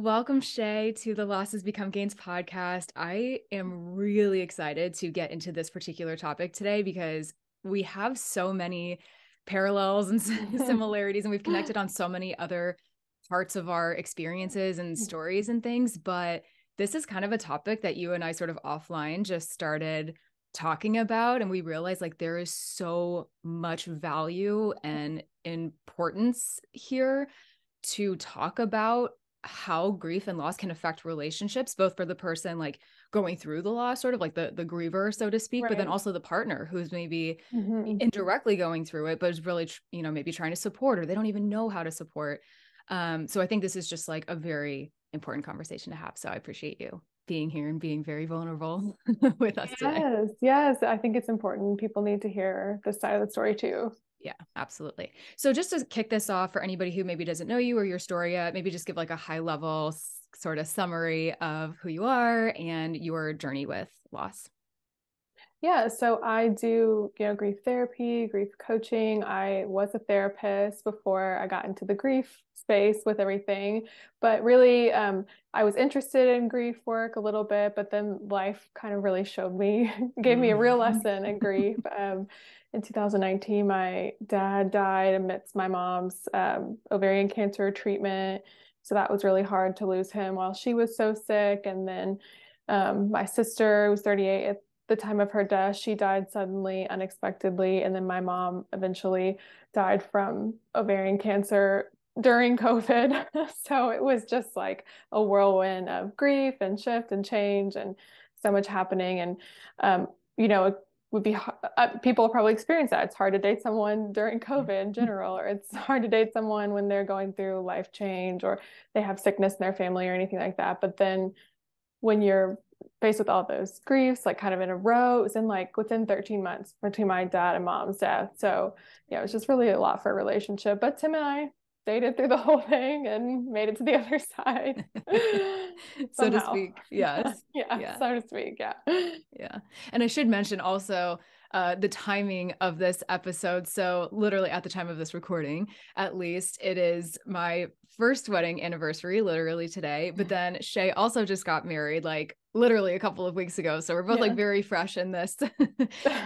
Welcome, Shea, to the Losses Become Gains podcast. I am really excited to get into this particular topic today because we have so many parallels and similarities, and we've connected on so many other parts of our experiences and stories and things. But this is kind of a topic that you and I sort of offline just started talking about, and we realized like there is so much value and importance here to talk about how grief and loss can affect relationships, both for the person like going through the loss, sort of like the griever, so to speak, but then Right. also the partner who's maybe hmm indirectly going through it, but is really, maybe trying to support, or they don't even know how to support. So I think this is just like a very important conversation to have. So I appreciate you being here and being very vulnerable with us today. Yes, yes. I think it's important. People need to hear this side of the story too. Yeah, absolutely. So just to kick this off for anybody who maybe doesn't know you or your story yet, maybe just give like a high level sort of summary of who you are and your journey with loss. Yeah, so I do, grief therapy, grief coaching. I was a therapist before I got into the grief space with everything, but really, I was interested in grief work a little bit, but then life kind of really showed me, gave me a real Mhm. lesson in grief. In 2019, my dad died amidst my mom's ovarian cancer treatment. So that was really hard to lose him while she was so sick. And then my sister was 38 at the time of her death. She died suddenly, unexpectedly. And then my mom eventually died from ovarian cancer during COVID. So it was just like a whirlwind of grief and shift and change and so much happening. And, it would be people probably experience that. It's hard to date someone during COVID in general, or it's hard to date someone when they're going through life change or they have sickness in their family or anything like that. But then when you're faced with all those griefs, like kind of in a row, it was in like within 13 months between my dad and mom's death. So yeah, it was just really a lot for a relationship. But Tim and I dated through the whole thing and made it to the other side So to somehow. speak. Yes. Yeah, Yeah. so to speak. Yeah. Yeah. And I should mention also the timing of this episode. So, literally at the time of this recording, at least, it is my first wedding anniversary, literally today. But then Shay also just got married, like literally a couple of weeks ago. So, we're both like Yeah. very fresh in this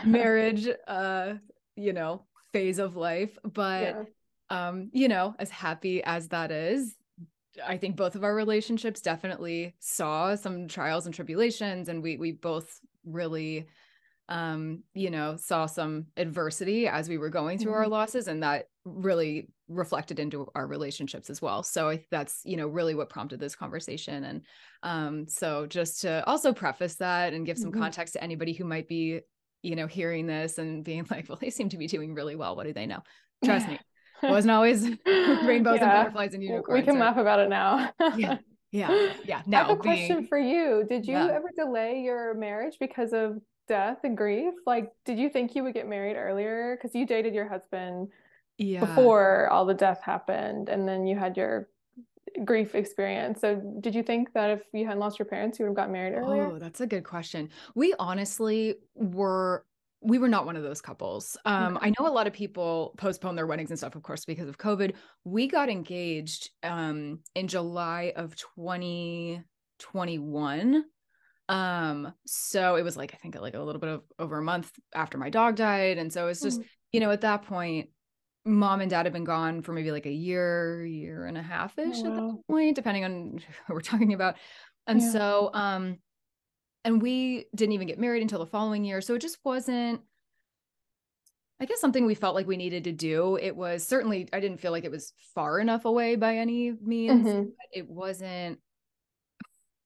marriage, phase of life. But, Yeah. as happy as that is, I think both of our relationships definitely saw some trials and tribulations, and we both really saw some adversity as we were going through our Mhm. losses, and that really reflected into our relationships as well. So that's really what prompted this conversation. And so just to also preface that and give some Mhm. context to anybody who might be hearing this and being like, well, they seem to be doing really well, what do they know? Trust me, it wasn't always rainbows and Yeah. butterflies and We unicorns, can right? laugh about it now. Yeah. Yeah. Yeah. I have Now a question being, for you. Did you yeah. ever delay your marriage because of death and grief? Like, did you think you would get married earlier? Because you dated your husband Yeah. before all the death happened, and then you had your grief experience. So, did you think that if you hadn't lost your parents, you would have got married earlier? Oh, that's a good question. We honestly we were not one of those couples. I Okay. know a lot of people postpone their weddings and stuff, of course, because of COVID. We got engaged in July of 2021. So it was like I think like a little bit of over a month after my dog died. And so it's just, Mm. at that point, mom and dad had been gone for maybe like a year and a Oh, half-ish at that wow. point, depending on who we're talking about. And Yeah. so and we didn't even get married until the following year. So it just wasn't, I guess, something we felt like we needed to do. It was certainly, I didn't feel like it was far enough away by any means, hmm but it wasn't,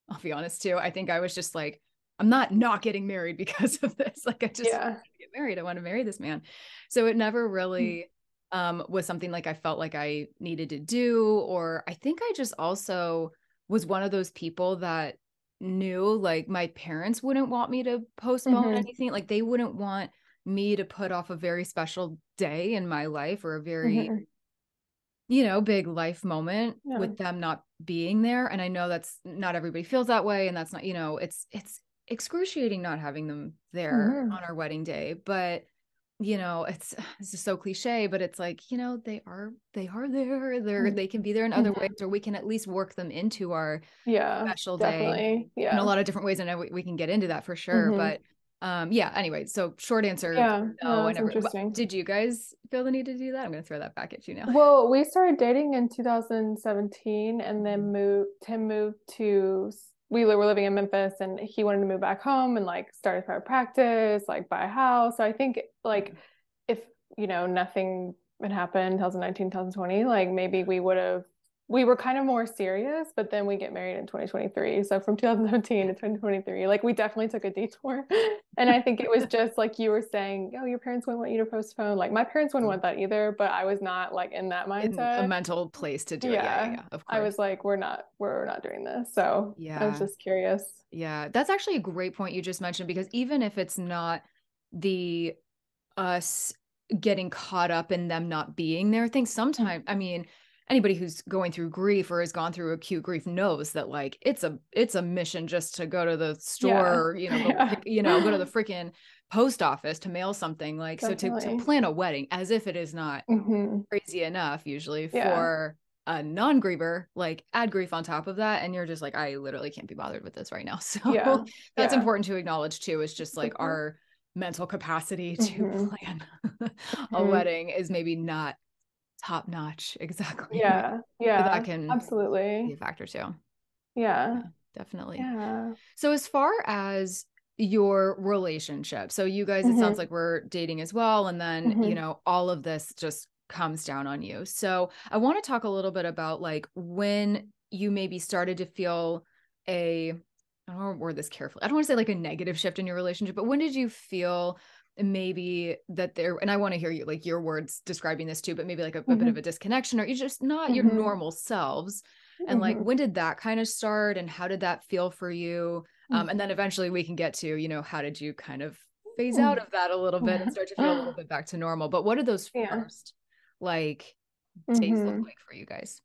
I'll be honest too. I think I was just like, I'm not getting married because of this. Like, I just want Yeah. to get married. I want to marry this man. So it never really was something like I felt like I needed to do. Or I think I just also was one of those people that knew like my parents wouldn't want me to postpone hmm anything. Like, they wouldn't want me to put off a very special day in my life or a very hmm big life moment Yeah. with them not being there. And I know that's not everybody feels that way. And that's not, it's excruciating not having them there hmm on our wedding day. But you know, it's just so cliche, but it's like, you know, they are there. They can be there in other ways, Mhm. or we can at least work them into our Yeah, special day definitely. in a Yeah. lot of different ways. And we can get into that for sure. Hmm. But yeah, anyway, so short answer, Yeah, no, no, I that's never. But interesting. did you guys feel the need to do that? I'm gonna throw that back at you now. Well, we started dating in 2017 and then Mhm. Tim moved to, were living in Memphis and he wanted to move back home and like start private practice, like buy a house. So I think like if, nothing had happened 2019, 2020, like maybe we were kind of more serious, but then we get married in 2023. So from 2017 to 2023, like we definitely took a detour. And I think it was just like you were saying, oh, your parents wouldn't want you to postpone. Like my parents wouldn't want that either, but I was not like in that In a mindset. mental place to do it. Yeah, yeah, Yeah. yeah. Of I course. was like, we're not doing this. So I was Yeah. just curious. Yeah. That's actually a great point you just mentioned because even if it's not the us getting caught up in them not being there, I think sometimes, I mean, anybody who's going through grief or has gone through acute grief knows that like it's a mission just to go to the Yeah. store, you know, go Yeah. pick, you know, go to the freaking post office to mail something like so to Definitely. plan a wedding as if it is not Hmm. crazy enough usually Yeah. for a non-griever, like add grief on top of that and you're just like I literally can't be bothered with this right now. So Yeah. that's Yeah. important to acknowledge too. It's just like Good point. our mental capacity to Hmm. plan a Hmm. wedding is maybe not top notch exactly. Yeah. So that Yeah. can be Absolutely. a factor too. Yeah. Yeah, definitely. Yeah. So as far as your relationship, so you guys, it sounds Hmm. like we're dating as well, and then, you Hmm. know, all of this just comes down on you. So I want to talk a little bit about like when you maybe started to feel a, I don't want to word this carefully. I don't want to say like a negative shift in your relationship, but when did you feel maybe that there, and I want to hear you like your words describing this too, but maybe like a bit of a Hmm. disconnection or you just not your Hmm. normal selves. And like, Hmm. when did that kind of start and how did that feel for you? And then eventually we can get to, you know, how did you kind of phase out of that a little bit and start to feel a little bit back to normal? But what did those Yeah. first like days look Hmm. like for you guys?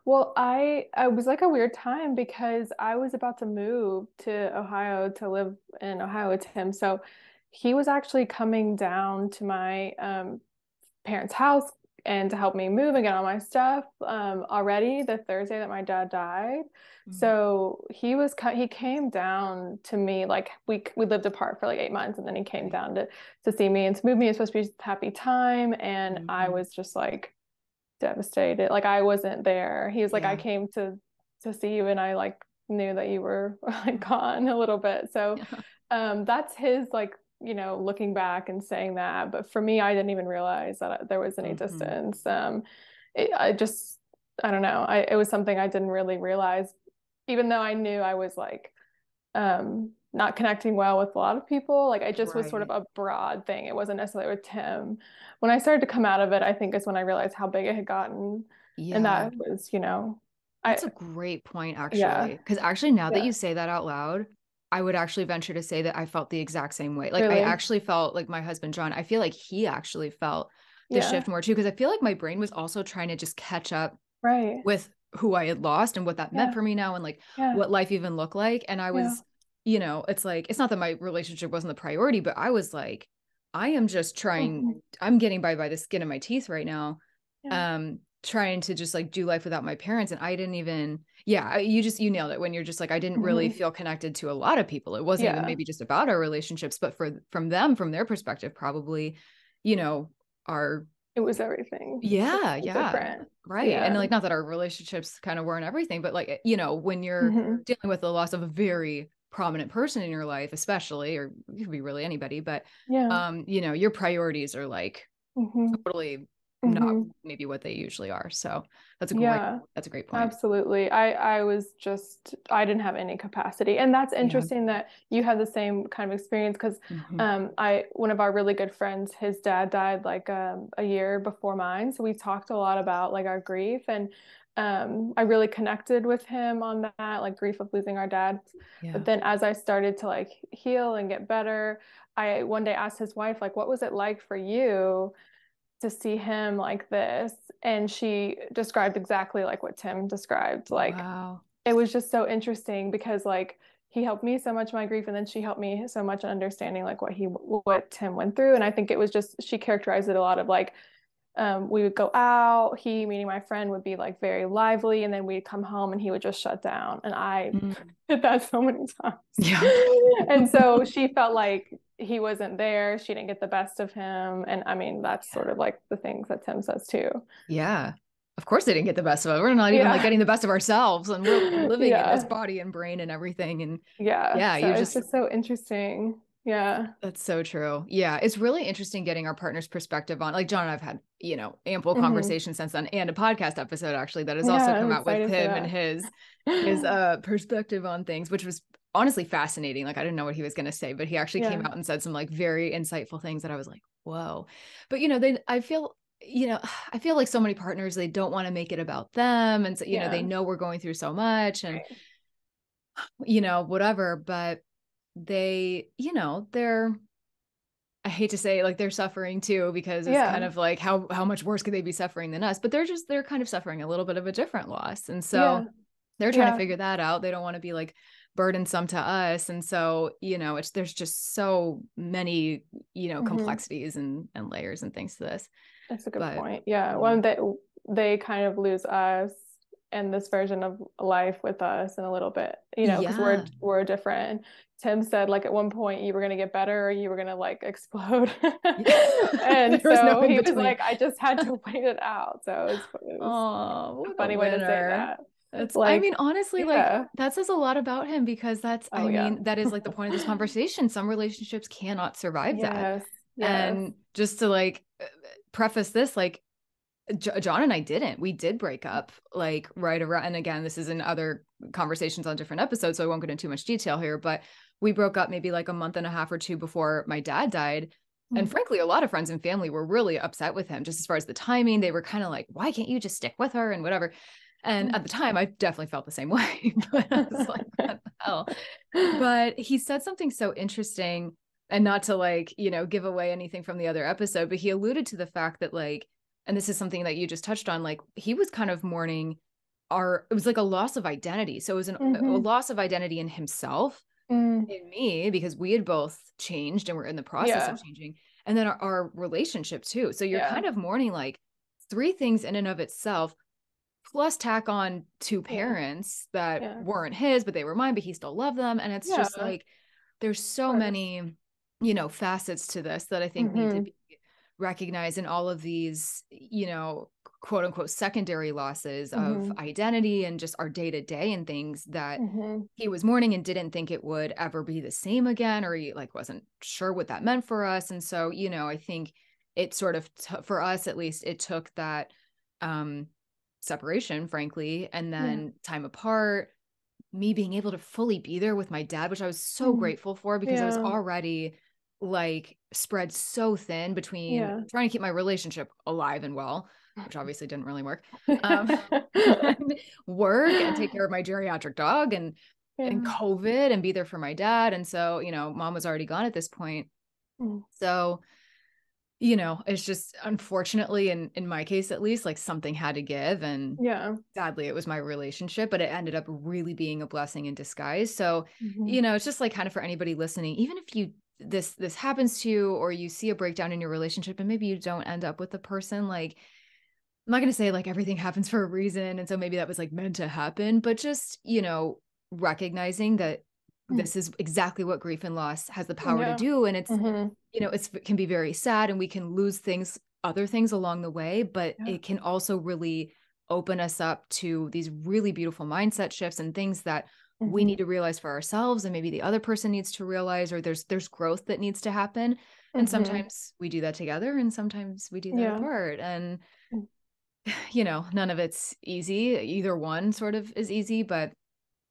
Well, I was like a weird time because I was about to move to Ohio to live in Ohio with him. So he was actually coming down to my parents' house and to help me move and get all my stuff already the Thursday that my dad died. Mhm. So he came down to me like we lived apart for like 8 months and then he came Right. down to see me and to move me. It was supposed to be a happy time and I Mhm. was just like devastated. Like I wasn't there. He was like, I Yeah. came to see you and I like knew that you were like Mhm. gone a little bit. So Yeah. that's his like, looking back and saying that. But for me, I didn't even realize that there was any Mhm. distance. I just I don't know. It was something I didn't really realize, even though I knew I was like not connecting well with a lot of people. Like it just was sort of Right. a broad thing. It wasn't necessarily with Tim. When I started to come out of it, I think is when I realized how big it had gotten. And Yeah. that was, That's a I great point, yeah, actually. Because actually, now that yeah, you say that out loud, I would actually venture to say that I felt the exact same way. Like, I really. actually felt like my husband, John, I feel like he actually felt the shift Yeah, more too. Because I feel like my brain was also trying to just catch up right. with who I had lost and what that meant Yeah, for me now and like yeah, what life even looked like. And I yeah. was, you know, it's like, it's not that my relationship wasn't the priority, but I was like, I am just trying, Hmm. I'm getting by the skin of my teeth right now, Yeah. trying to just like do life without my parents. And I didn't even, yeah, you nailed it when you're just like, I didn't really Hmm. feel connected to a lot of people. It wasn't even Yeah. maybe just about our relationships, but from them, from their perspective, probably, you know, our, It was everything. It was yeah, so yeah, different. right. And Yeah. like, not that our relationships kind of weren't everything, but like, you know, when you're Hmm. dealing with the loss of a very prominent person in your life, especially, or it could be really anybody, but, Yeah. you know, your priorities are like Hmm. totally not Hmm. maybe what they usually are. So Yeah. that's a great point. Absolutely. I was just I didn't have any capacity. And that's Yeah. interesting that you had the same kind of experience because Hmm. I one of our really good friends, his dad died like a year before mine. So we talked a lot about like our grief and I really connected with him on that, like grief of losing our dad. But Yeah. then as I started to like heal and get better, I one day asked his wife, like, what was it like for you to see him like this? And she described exactly like what Tim described. Like Wow. it was just so interesting because like he helped me so much in my grief, and then she helped me so much in understanding like what Tim went through. And I think it was just, she characterized it a lot of like, we would go out, he, meaning my friend, would be like very lively, and then we'd come home and he would just shut down. And I Mm. did that so many times. Yeah. And so she felt like he wasn't there, she didn't get the best of him. And I mean, that's sort of like the things that Tim says too. Yeah. Of course they didn't get the best of it. We're not even like Yeah. getting the best of ourselves, and we're living in this Yeah. body and brain and everything. And Yeah. yeah, So you it's just, just so interesting. Yeah. that's so true. Yeah. It's really interesting getting our partner's perspective on, like John and I've had, ample Hmm. conversation since then, and a podcast episode actually that has Yeah, also I'm come out with excited for him and that. his perspective on things, which was honestly fascinating. Like I didn't know what he was going to say, but he actually came Yeah. out and said some like very insightful things that I was like, whoa. But I feel like so many partners, they don't want to make it about them. And so, they Yeah. know we're going through so much and, Right. whatever, but they're, I hate to say it, like they're suffering too, because it's kind Yeah. of like how much worse could they be suffering than us? But they're kind of suffering a little bit of a different loss. And so Yeah. they're trying to Yeah. figure that out. They don't want to be like burdensome to us. And so, there's just so many, Hmm. complexities and layers and things to this. That's a good But point. Yeah. yeah. Well, they kind of lose us and this version of life with us in a little bit, because we're Yeah. we're different. Tim said like at one point you were gonna get better or you were gonna like explode. And There was no so in he was between. like, I just had to wait it out. So it was Oh, a what a funny way to say winner. that. I mean, Like, honestly, like yeah. that says a lot about him, because Oh yeah. that is like the point of this conversation. Some relationships cannot survive that. Yes. Yes. And just to like preface this, like John and I didn't. We did break up like right around, and again, this is in other conversations on different episodes, so I won't get into too much detail here, but we broke up maybe like a month and a half or two before my dad died. And Mm. frankly, a lot of friends and family were really upset with him, just as far as the timing. They were kind of like, why can't you just stick with her and whatever? And at the time, I definitely felt the same way. But I was like, what the hell? But he said something so interesting, and not to like, give away anything from the other episode, but he alluded to the fact that like, and this is something that you just touched on, like he was kind of mourning it was like a loss of identity. So it was a Hmm. loss of identity in himself, Mm. in me, because we had both changed and we're in the process of Yeah. changing. And then our relationship too. So you're Yeah. kind of mourning like three things in and of itself, plus tack on two Yeah. parents that Yeah. weren't his, but they were mine, but he still loved them. And it's Yeah. just Of like, there's so course. many, facets to this that I think need to Hmm. be recognized in all of these, quote unquote secondary losses of Hmm. identity and just our day to day and things that Hmm. he was mourning and didn't think it would ever be the same again, or he like wasn't sure what that meant for us. And so, I think it sort of for us at least, it took that um separation, frankly, and Yeah. then time apart, me being able to fully be there with my dad, which I was so Mm. grateful for, because I was Yeah. already like spread so thin between Yeah. trying to keep my relationship alive and well, which obviously didn't really work, um, and work and take care of my geriatric dog and Yeah. COVID and be there for my dad. And so, mom was already gone at this point. Mm. So, it's just unfortunately in my case at least, like something had to give. And Yeah. sadly, it was my relationship, but it ended up really being a blessing in disguise. So, Hmm. it's just like kind of for anybody listening, even if this happens to you, or you see a breakdown in your relationship and maybe you don't end up with the person, like I'm not going to say like everything happens for a reason. And so maybe that was like meant to happen, but just, recognizing that this is exactly what grief and loss has the power to Yeah. do. And it's, Hmm. it can be very sad and we can lose other things along the way, but Yeah. it can also really open us up to these really beautiful mindset shifts and things that we Hmm. need to realize for ourselves, and maybe the other person needs to realize, or there's growth that needs to happen. And Hmm. sometimes we do that together and sometimes we do that Yeah. apart. And none of it's easy. Either one sort of is easy, but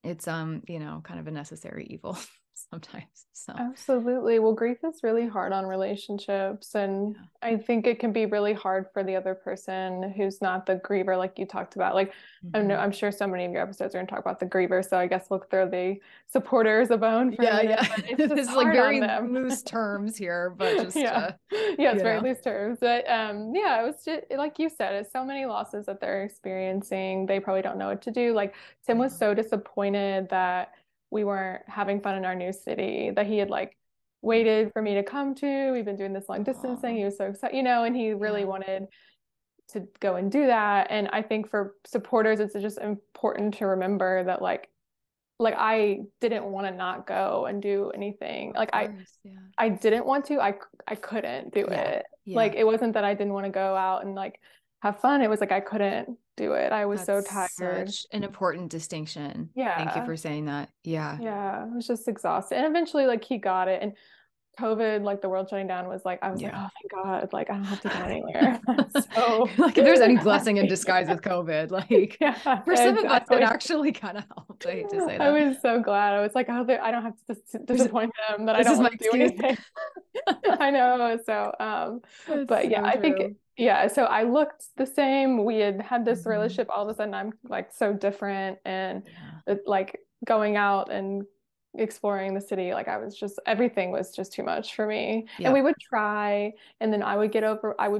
it's kind of a necessary evil sometimes. So Absolutely. Well, grief is really hard on relationships. And yeah. I think it can be really hard for the other person who's not the griever, like you talked about. Like, I know, Mhm. I'm sure so many of your episodes are going to talk about the griever. So I guess we'll throw the supporters a bone for a Yeah, minute, yeah. but it's This just is like hard on very them. loose terms here, but just Yeah. Yeah, it's you very know. loose terms. But yeah, it was just like you said, it's so many losses that they're experiencing. They probably don't know what to do. Like Tim was Yeah. so disappointed that we weren't having fun in our new city that he had like waited for me to come to. We've been doing this long distance thing. He was so excited, and he really Yeah. wanted to go and do that. And I think for supporters, it's just important to remember that like I didn't want to not go and do anything. Of course. Yeah. I didn't want to. I couldn't do Yeah. it. Like Yeah. it wasn't that I didn't want to go out and like have fun. It was like I couldn't do it. I was so That's tired. such an important distinction. Thank you Yeah. for saying that. Yeah. Yeah. I was just exhausted. And eventually like he got it. And COVID, like the world shutting down was like, I was like, Yeah. oh, thank God. Like I don't have to go anywhere. So Like if there's any blessing in happy. disguise with COVID, like Yeah, for some of us, it exactly. actually kind of helped. I hate to say I that. was so glad. I was like, oh, I don't have to This, disappoint them that I this don't is my want to do excuse. anything. I know. So, It's but yeah, so I think, true. yeah, so I looked the same. We had this Mhm. relationship. All of a sudden, I'm like so different and Yeah. like going out and exploring the city. Like I was just, everything was just too much for me. And we Yep. would try, and then I would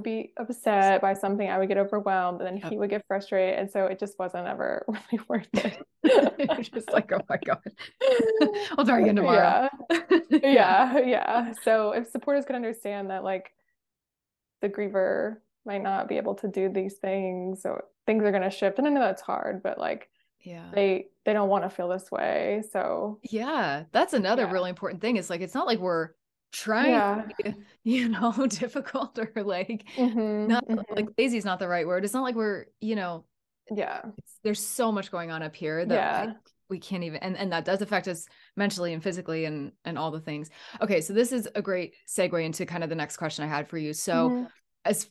be upset by something. I would get overwhelmed, and then he Yep. would get frustrated. And so it just wasn't ever really worth it. You're just like, oh my God. I'll try again tomorrow. Yeah. Yeah. Yeah, yeah. So if supporters could understand that like the griever might not be able to do these things, so things are going to shift. And I know that's hard, but like Yeah. they don't want to feel this way. So Yeah. That's another yeah. really important thing. It's like, it's not like we're trying to Yeah. be, difficult or like Hmm. not like Hmm. lazy is not the right word. It's not like we're, Yeah. there's so much going on up here that like Yeah. we can't even and that does affect us mentally and physically and all the things. Okay, so this is a great segue into kind of the next question I had for you. So Hmm. as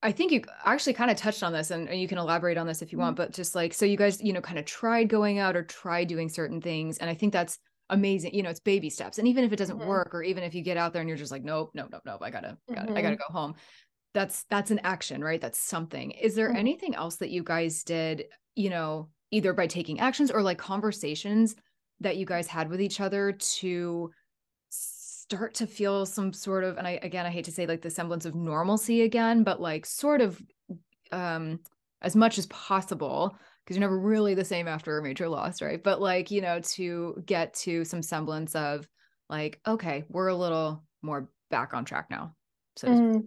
I think you actually kind of touched on this and you can elaborate on this if you Hmm. want, but just like so you guys, kind of tried going out or tried doing certain things. And I think that's amazing. It's baby steps. And even if it doesn't Hmm. work, or even if you get out there and you're just like, nope, nope, nope, nope, I gotta Hmm. go home. That's an action, right? That's something. Is there Hmm. anything else that you guys did, either by taking actions or like conversations that you guys had with each other to start to feel some sort of, and I hate to say like the semblance of normalcy again, but like sort of um as much as possible, because you're never really the same after a major loss, right? But like, to get to some semblance of like, okay, we're a little more back on track now, so to speak. Hmm.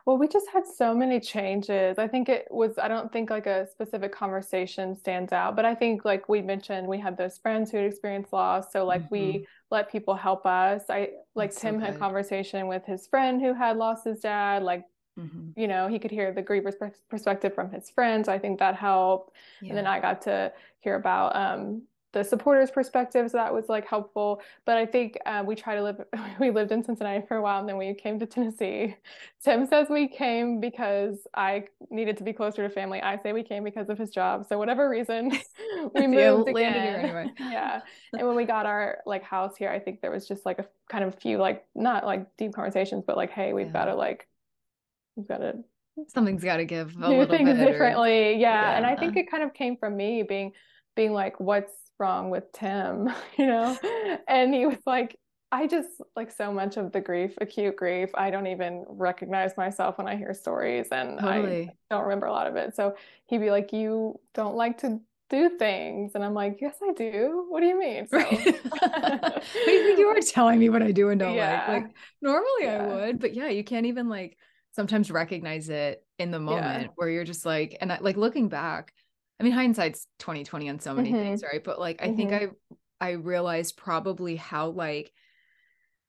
Well, we just had so many changes. I don't think like a specific conversation stands out, but I think like we mentioned, we had those friends who had experienced loss. So like Mm-hmm. we let people help us. Like That's so Tim had good. conversation with his friend who had lost his dad. Like, Mm-hmm. he could hear the griever's perspective from his friends. So I think that helped. And then Yeah. I got to hear about the supporters' perspective, so that was like helpful. But I think we lived in Cincinnati for a while, and then we came to Tennessee. Tim says we came because I needed to be closer to family. I say we came because of his job. So whatever reason, we Yeah, moved landed here again. anyway. Yeah. And when we got our like house here, I think there was just like a kind of few like not like deep conversations, but like, hey, Yeah. we've got to Something's got to give a do little things bit, or differently. Yeah. And I yeah. think it kind of came from me being like, what's wrong with Tim? And he was like, I just like so much of the grief, acute grief. I don't even recognize myself when I hear stories and I Totally. don't remember a lot of it. So he'd be like, you don't like to do things. And I'm like, yes, I do. What do you mean? Right. So What do you think you are telling me what I do and don't like? yeah, Like normally I yeah, would, but yeah, you can't even like sometimes recognize it in the yeah. moment where you're just like, and like looking back, I mean, hindsight's 2020 on so many things, Hmm. right? But like I think Hmm. I realized probably how like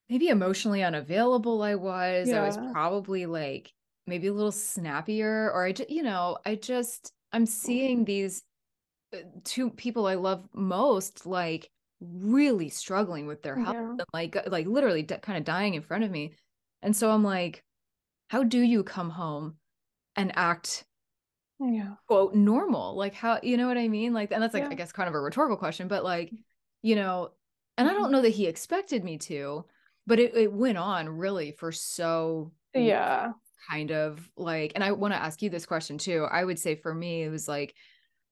maybe emotionally unavailable I was. I was Yeah. probably like maybe a little snappier, or I'm seeing these two people I love most like really struggling with their health Yeah. and like literally kind of dying in front of me. And so I'm like, how do you come home and act Yeah. quote normal? Like how, you know what I mean? Like, and that's like I Yeah. guess kind of a rhetorical question, but like, you know, and I don't Mhm. know that he expected me to, but it went on really for so long, Yeah. kind of like, and I want to ask you this question too. I would say for me, it was like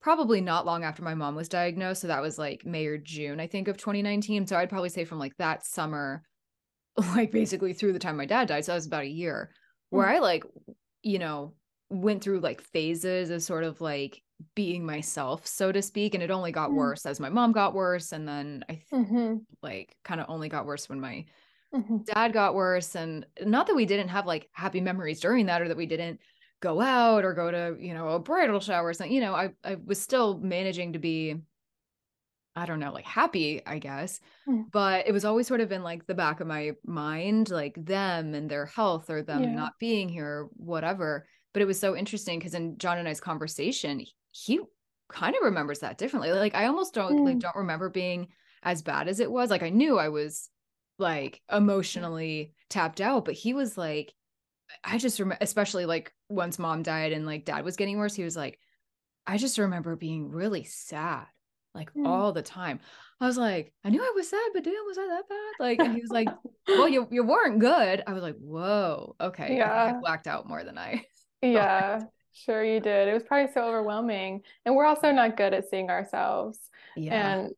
probably not long after my mom was diagnosed. So that was like May or June, I think, of 2019. So I'd probably say from like that summer, like basically through the time my dad died. So that was about a year where Mm. I like, you know, went through like phases of sort of like being myself, so to speak. And it only got Mm. worse as my mom got worse. And then Mm-hmm. like kind of only got worse when my Mm-hmm. dad got worse. And not that we didn't have like happy memories during that, or that we didn't go out or go to, a bridal shower or something. I was still managing to be, I don't know, like happy, I guess. Mm. But it was always sort of in like the back of my mind, like them and their health or them Yeah. not being here, or whatever. But it was so interesting because in John and I's conversation, he kind of remembers that differently. Like I almost Mm. don't remember being as bad as it was. Like I knew I was like emotionally tapped out, but he was like, I just remember, especially like once mom died and like dad was getting worse, he was like, I just remember being really sad, like Mm. all the time. I was like, I knew I was sad, but damn, was I that bad? Like, and he was like, well, you weren't good. I was like, whoa, okay. I think I Yeah. blacked out more than I thought. Yeah. Sure you did. It was probably so overwhelming. And we're also not good at seeing ourselves. Yeah. And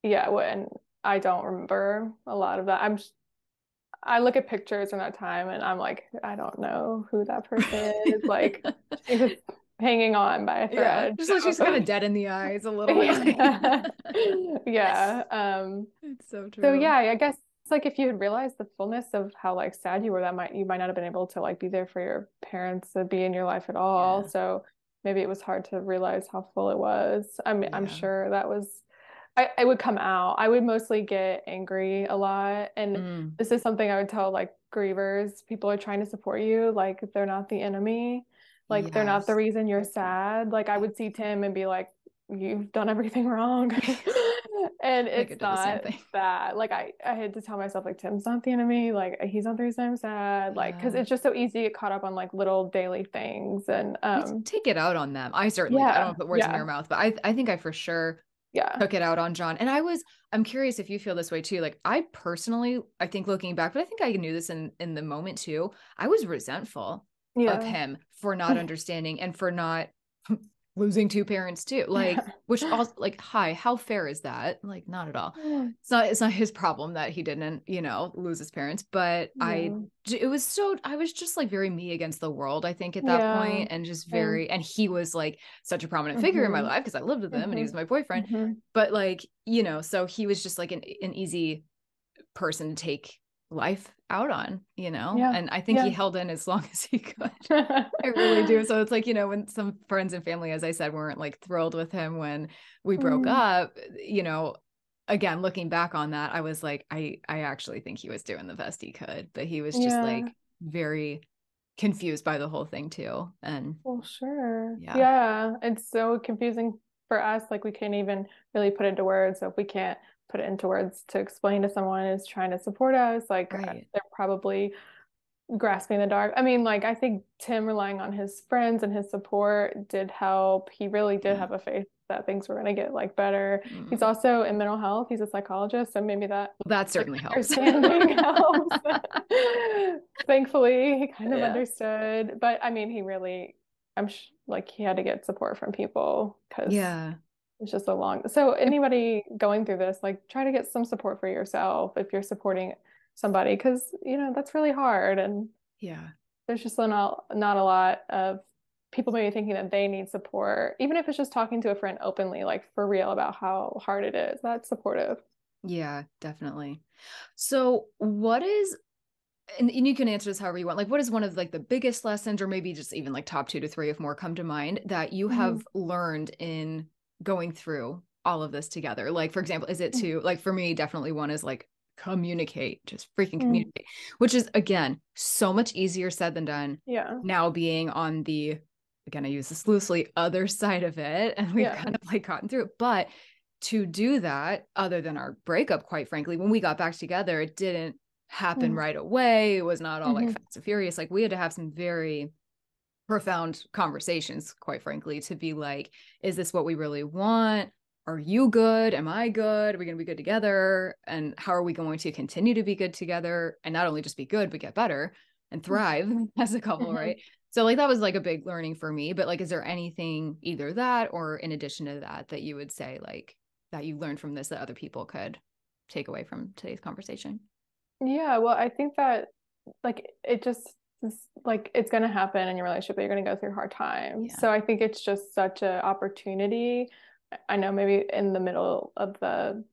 yeah, when I don't remember a lot of that. I look at pictures from that time and I'm like, I don't know who that person is. Like she was hanging on by a Yeah. thread. Just like she's kind So of dead in the eyes a little bit. yeah. Yeah. It's so So true. yeah, I guess it's like if you had realized the fullness of how like sad you were, you might not have been able to like be there for your parents to be in your life at all. Yeah. So maybe it was hard to realize how full it was. I'm Yeah. sure that was I would come out. I would mostly get angry a lot. And Mm, this is something I would tell like grievers, people are trying to support you, like they're not the enemy. Like they're not the yes. reason you're sad. Like I would see Tim and be like, you've done everything wrong. And I could it's do the same not thing. that. Like I had to tell myself like Tim's not the enemy. Like he's not the reason I'm sad. Like because Yeah. it's just so easy to get caught up on like little daily things. And You take it out on them. I certainly, I don't yeah, want to put words in your yeah, mouth, but I think I for sure yeah, took it out on John. And I'm curious if you feel this way too. Like I personally, I think looking back, but I think I knew this in the moment too. I was resentful of yeah. him for not understanding and for not losing two parents too. Like, Yeah. which also like, hi, how fair is that? Like, not at all. Mm. It's not his problem that he didn't, lose his parents, but Yeah. I was just like very me against the world, I think, at that Yeah. point, and just Same. and he was like such a prominent figure in my Mm-hmm. life because I lived with him and he was Mm-hmm. my boyfriend. Mm-hmm. But like, so he was just like an easy person to take life out on, Yeah. and I think he Yeah. held in as long as he could. I really do. So it's like, when some friends and family, as I said, weren't like thrilled with him when we broke Mm. up, again, looking back on that, I was like, I actually think he was doing the best he could, but he was just Yeah. like very confused by the whole thing too. And Well, sure. yeah, Yeah. It's so confusing for us. Like we can't even really put it into words. So if we can't put it into words to explain to someone who's trying to support us, like right. they're probably grasping the dark. I mean, like I think Tim relying on his friends and his support did help. He really did Yeah. have a faith that things were going to get like better. He's Mm. also in mental health. He's a psychologist, so maybe that Well, that like certainly helps. understanding helps. Thankfully, he kind of Yeah. understood. But I mean, he really, like he had to get support from people because Yeah. it's just a long. So anybody going through this, like try to get some support for yourself if you're supporting somebody, because that's really hard, and Yeah. there's just not a lot of people maybe thinking that they need support, even if it's just talking to a friend openly, like for real about how hard it is. That's supportive. Yeah, definitely. So what is and you can answer this however you want. Like, what is one of like the biggest lessons, or maybe just even like top 2 to 3 if more come to mind, that you Mm-hmm. have learned in going through all of this together? Like, for example, is it to like for me, definitely one is like communicate, just freaking Mm-hmm. communicate, which is again so much easier said than done. Yeah. Now being on the again, I use this loosely other side of it, and we've Yeah. kind of like gotten through it, but to do that, other than our breakup, quite frankly, when we got back together, it didn't happen right away. It was not all like Mm-hmm. fast and furious. Like we had to have some very profound conversations, quite frankly, to be like, is this what we really want? Are you good? Am I good? Are we going to be good together? And how are we going to continue to be good together? And not only just be good, but get better and thrive as a couple, Mm-hmm. right? So like that was like a big learning for me. But like, is there anything either that or in addition to that that you would say like that you learned from this that other people could take away from today's conversation? Yeah, well, I think that like it just like it's going to happen in your relationship that you're going to go through hard times. Yeah. So I think it's just such an opportunity. I know maybe in the middle of the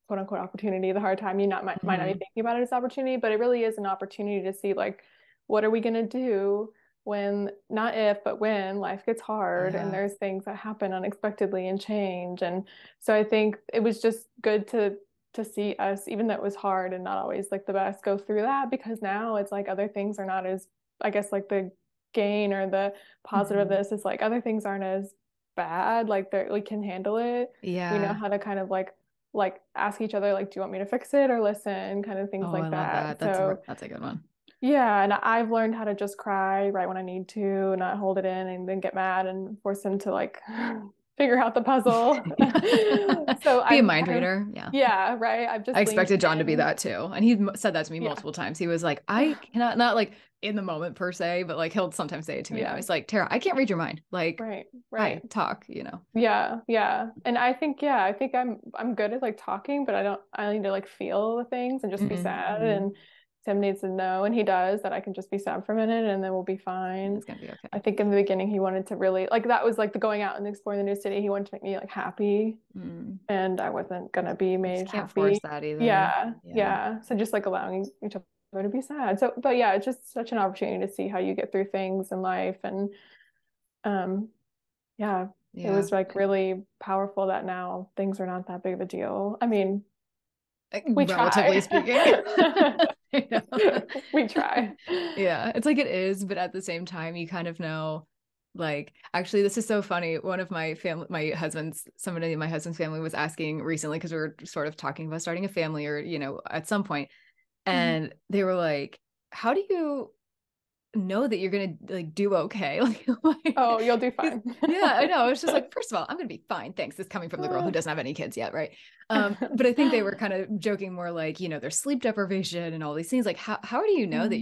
quote unquote opportunity, the hard time, you might not be Mm-hmm. thinking about it as opportunity, but it really is an opportunity to see like, what are we going to do when, not if, but when life gets hard and Yeah. there's things that happen unexpectedly and change. And so I think it was just good to see us, even though it was hard and not always like the best, go through that, because now it's like other things are not as, I guess, like the gain or the positive of Mm-hmm. this is like other things aren't as bad. Like we can handle it. We know Yeah. how to kind of like ask each other like, do you want me to fix it or listen, kind of things Oh, I like love that. that. So That's a good one. yeah, and I've learned how to just cry right when I need to, not hold it in and then get mad and force him to like figure out the puzzle. So Be a I've mind kind of, reader. Yeah. yeah, right. I've I just leaned expected John to be in. that too. And he said that to me Yeah. multiple times. He was like, I cannot, not like in the moment per se, but like he'll sometimes say it to me now. Yeah. He's like, Tara, I can't read your mind. Like, Right. Right. hi, talk, you know? Yeah, yeah. And I think, yeah, I think I'm good at like talking, but I need to like feel the things and just be sad. Mm-hmm. And Tim needs to know, and he does, that I can just be sad for a minute and then we'll be fine. It's gonna be I okay. think in the beginning he wanted to really like, that was like the going out and exploring the new city. He wanted to make me like happy, Mm. and I wasn't gonna be You just made can't force happy. that either. Yeah, Yeah. yeah. So just like allowing each other to be sad. So, but yeah, it's just such an opportunity to see how you get through things in life. And um yeah, it Yeah. was like really powerful that now things are not that big of a deal. I mean, we Relatively try. speaking. I know. We try. Yeah, it's like it is, but at the same time, you kind of know, like, actually, this is so funny. One of my family, somebody in my husband's family was asking recently because we were sort of talking about starting a family or, at some point, Mhm. and they were like, how do you know that you're gonna like do okay? Oh, you'll do 'cause- fine. yeah, I know. It's just like, first of all, I'm gonna be fine. Thanks. This coming from the girl who doesn't have any kids yet, right? But I think they were kind of joking more like, there's sleep deprivation and all these things. Like, how do you know that Mm.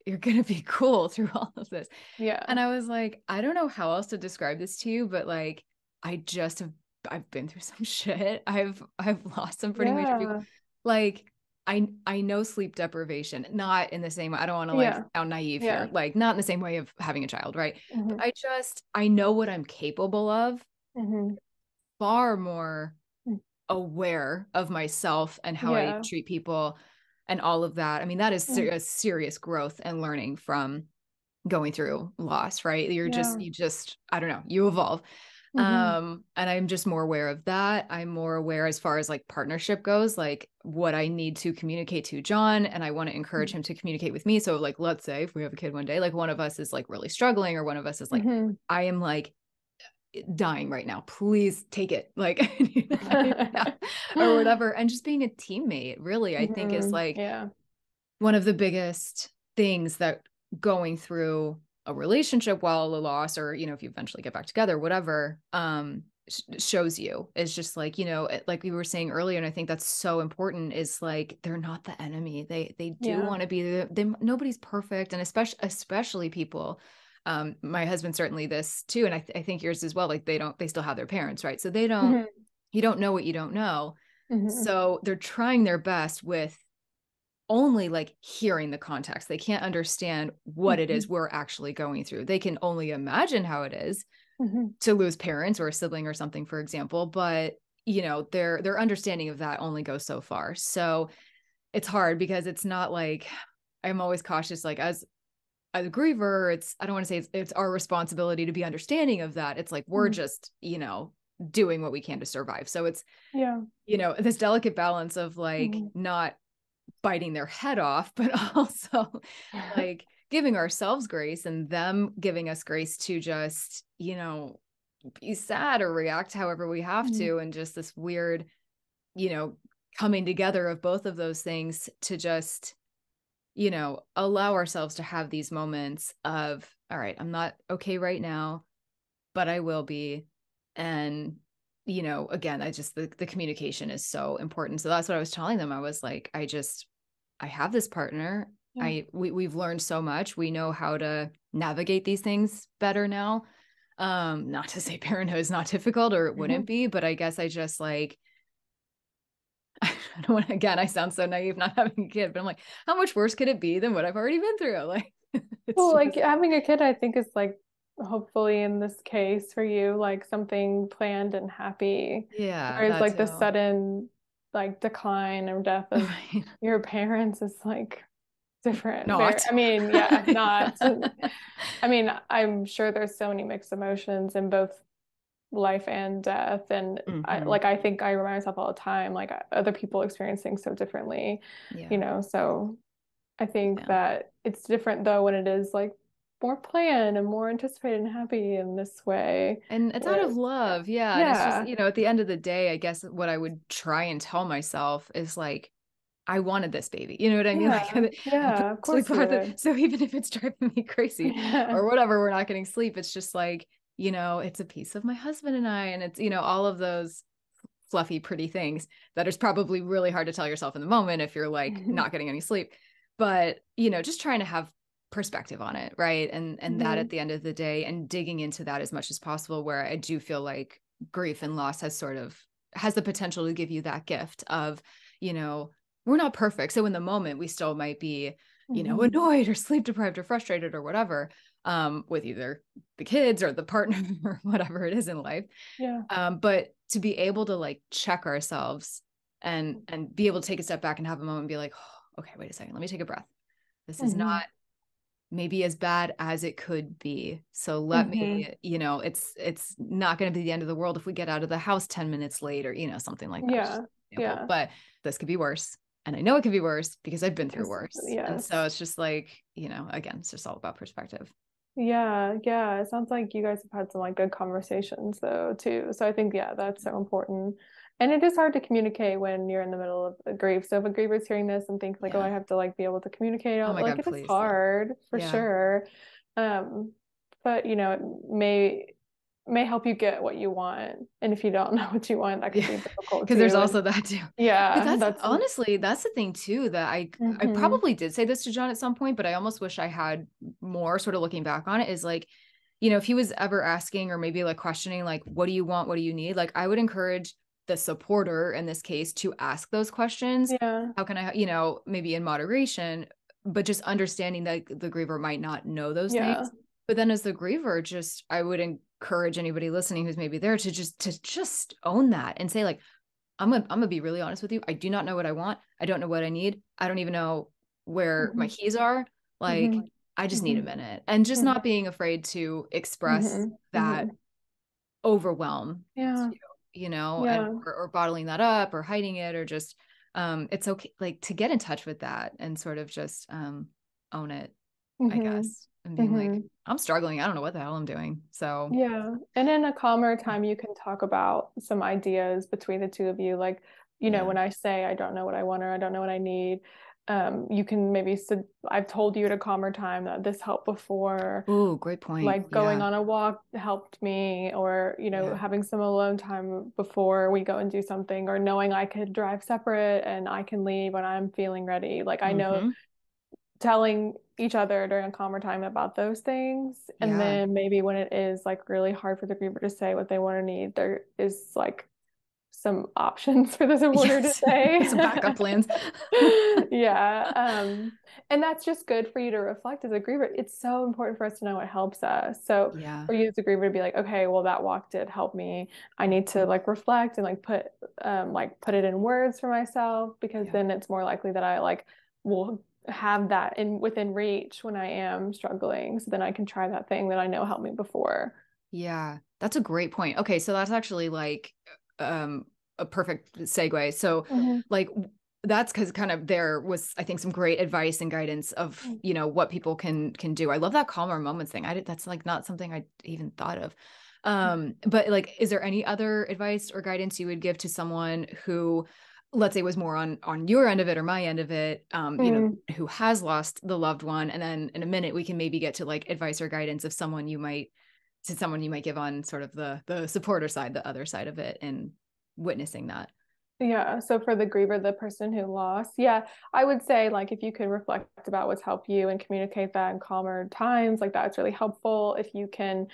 you're gonna be cool through all of this? Yeah. And I was like, I don't know how else to describe this to you, but like, I just have I've been through some shit. I've lost some pretty major people. Yeah. Like, I know sleep deprivation, not in the same way. I don't want to like Yeah. sound naive here, Yeah. like not in the same way of having a child, right? But Hmm. I know what I'm capable of, Hmm. far more aware of myself and how I Yeah. treat people and all of that. I mean, that is Mm. a serious growth and learning from going through loss, right? Yeah. You just, I don't know, you evolve. Hmm. And I'm just more aware of that. I'm more aware as far as like partnership goes, like what I need to communicate to John, and I want to encourage him to communicate with me. So like, let's say if we have a kid one day, like one of us is like really struggling, or one of us is like, Hmm. I am like dying right now. Please take it. Like, yeah, or whatever. And just being a teammate, really, I think is Hmm. like Yeah. one of the biggest things that going through a relationship while a loss, or if you eventually get back together, whatever, shows you is just like, like we were saying earlier, and I think that's so important, is like they're not the enemy. They do Yeah. want to be nobody's perfect, and especially people, my husband certainly this too, and I think yours as well, like they still have their parents, right? So Hmm. you don't know what you don't know, Hmm. so they're trying their best with only like hearing the context. They can't understand what it is Hmm. we're actually going through. They can only imagine how it is Hmm. to lose parents or a sibling or something, for example, but their understanding of that only goes so far. So it's hard because it's not like, I'm always cautious, like as a griever, I don't want to say it's our responsibility to be understanding of that. It's like we're Hmm. just, doing what we can to survive. So it's, Yeah. this delicate balance of like Hmm. not biting their head off, but also like giving ourselves grace and them giving us grace to just, be sad or react however we have Hmm. to. And just this weird, you know, coming together of both of those things to just, allow ourselves to have these moments of, all right, I'm not okay right now, but I will be. And, again, the communication is so important. So that's what I was telling them. I was like, I have this partner. Yeah. We've learned so much. We know how to navigate these things better now. Not to say parenthood is not difficult, or it wouldn't Hmm. be, but I guess I just like, again, I sound so naive not having a kid, but I'm like, how much worse could it be than what I've already been through? Like, it's Well, like just, having a kid, I think is like hopefully in this case for you, like something planned and happy. yeah, Whereas that like the too. sudden like decline or death of Right. your parents is like different. Very, Not. I mean, yeah, not. Yeah. I mean, I'm sure there's so many mixed emotions in both life and death. And Hmm. I think I remind myself all the time, like other people experience things so differently, Yeah. so I think Yeah. that it's different though when it is like more planned and more anticipated and happy in this way. And it's out Where, of love. Yeah. And it's just, yeah, at the end of the day, I guess what I would try and tell myself is like, I wanted this baby. You know what I mean? yeah, Like yeah, of sleep course you hard. would. So even if it's driving me crazy Yeah. or whatever, we're not getting sleep. It's just like, it's a piece of my husband and I, and it's, all of those fluffy, pretty things that is probably really hard to tell yourself in the moment if you're like not getting any sleep. But, just trying to have perspective on it, right? And that Hmm. at the end of the day and digging into that as much as possible, where I do feel like grief and loss has the potential to give you that gift of, you know, we're not perfect. So in the moment, we still might be, Hmm. annoyed or sleep deprived or frustrated or whatever, with either the kids or the partner or whatever it is in life. Yeah. But to be able to like check ourselves and be able to take a step back and have a moment and be like, oh, okay, wait a second, let me take a breath. This is not Hmm. maybe as bad as it could be. So let Hmm. me, it's not going to be the end of the world if we get out of the house 10 minutes late or, something like that. Just Yeah. an example. Yeah. But this could be worse. And I know it could be worse because I've been through Because worse. And so yes. it's just like, again, it's just all about perspective. Yeah, yeah. It sounds like you guys have had some like good conversations though too. So I think yeah, that's so important. And it is hard to communicate when you're in the middle of a grief. So if a griever is hearing this and thinks like, oh, Yeah. I have to like be able to communicate, Oh my like God, it is please. Yeah. hard for Yeah. sure. Um, but it may help you get what you want. And if you don't know what you want, that can Yeah. be difficult Because there's too. And also that too. Because yeah, that's that's honestly, that's the thing too, that I hmm probably did say this to John at some point, but I almost wish I had more, sort of looking back on it, is like, if he was ever asking or maybe like questioning, like, what do you want? What do you need? Like, I would encourage the supporter in this case to ask those questions. yeah, How can I, maybe in moderation, but just understanding that the griever might not know those things. yeah, But then as the griever, just I would encourage anybody listening who's maybe there to just own that and say, like, I'm gonna be really honest with you. I do not know what I want. I don't know what I need. I don't even know where my hmm keys are. Like, hmm I just need a hmm minute. And just hmm not being afraid to express hmm that hmm overwhelm yeah, to, and yeah. or bottling that up or hiding it or just it's okay, like, to get in touch with that and sort of just own it, I Hmm. guess, and being like, Hmm. I'm struggling. I don't know what the hell I'm doing. So Yeah. And in a calmer time, you can talk about some ideas between the two of you. Like, yeah. when I say I don't know what I want or I don't know what I need, you can maybe, I've told you at a calmer time that this helped before, Oh, great point. like going Yeah. on a walk helped me, or, Yeah. having some alone time before we go and do something, or knowing I could drive separate and I can leave when I'm feeling ready. Like, I know Mm-hmm. telling each other during a calmer time about those things. And Yeah. then maybe when it is like really hard for the griever to say what they want or need, there is like some options for the supporter to Yes. Some backup say. plans. Yeah. And that's just good for you to reflect as a griever. It's so important for us to know what helps us. So Yeah. for you as a griever to be like, okay, well, that walk did help me. I need to Mhm. like reflect and put it in words for myself, because Yeah. then it's more likely that I like will have that in within reach when I am struggling. So then I can try that thing that I know helped me before. Yeah. That's a great point. Okay, so that's actually like um a perfect segue. So Hmm. like that's because kind of there was, I think, some great advice and guidance of, what people can do. I love that calmer moments thing. That's like not something I even thought of. But like, is there any other advice or guidance you would give to someone who, let's say, was more on your end of it or my end of it, Mm. who has lost the loved one? And then in a minute we can maybe get to like advice or guidance of someone you might give on sort of the supporter side, the other side of it, and witnessing that. Yeah. So for the griever, the person who lost, yeah, I would say like if you can reflect about what's helped you and communicate that in calmer times, like that's really helpful. If you can